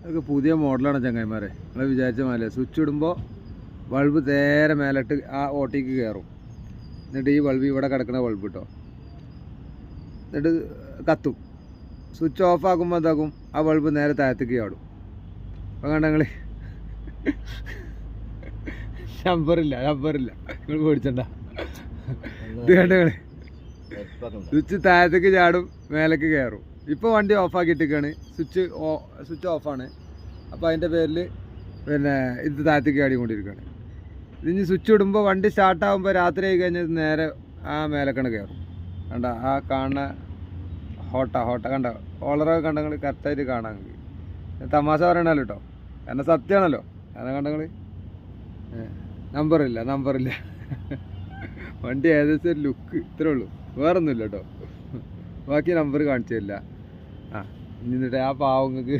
അതൊക്കെ പുതിയ മോഡലാണ് ചങ്ങായിമാരെ. നിങ്ങൾ വിചാരിച്ച മാതിരി സ്വിച്ച് ഇടുമ്പോൾ ബൾബ് നേരെ മേലിട്ട് ആ ഓട്ടിക്ക് കയറും. എന്നിട്ട് ഈ ബൾബ് ഇവിടെ കിടക്കുന്ന ബൾബ് കിട്ടോ, എന്നിട്ട് കത്തും. സ്വിച്ച് ഓഫ് ആക്കുമ്പോൾ എന്താക്കും, ആ ബൾബ് നേരെ താഴത്തേക്ക് ചാടും. അപ്പം കണ്ട നിങ്ങൾ നമ്പറില്ല നിങ്ങൾ പേടിച്ചണ്ട. ഇത് കണ്ട നിങ്ങൾ സ്വിച്ച് താഴത്തേക്ക് ചാടും, മേലേക്ക് കയറും. ഇപ്പോൾ വണ്ടി ഓഫാക്കിയിട്ടേക്കാണ്, സ്വിച്ച് ഓഫാണ്. അപ്പോൾ അതിൻ്റെ പേരിൽ പിന്നെ ഇത് താഴത്തേക്ക് ചാടിക്കൊണ്ടിരിക്കുകയാണ്. ഇതിന് സ്വിച്ച് ഇടുമ്പോൾ വണ്ടി സ്റ്റാർട്ടാകുമ്പോൾ രാത്രി ആയി കഴിഞ്ഞാൽ നേരെ ആ മേലക്കാണ് കയറും. കണ്ട ആ കാണുന്ന ഹോട്ട കണ്ട ഓളറൊക്കെ കണ്ടങ്ങൾ കറക്റ്റായിട്ട് കാണാൻ. തമാശ പറയണല്ലോ കേട്ടോ, കാരണം സത്യമാണല്ലോ. കാരണം കണ്ടങ്ങൾ നമ്പറില്ല വണ്ടി ഏകദേശം ഒരു ലുക്ക് ഇത്രേ ഉള്ളൂ, വേറൊന്നുമില്ല കേട്ടോ. ബാക്കി നമ്പർ കാണിച്ചു തരില്ല. എന്നിട്ട് ആ പാവങ്ങൾക്ക്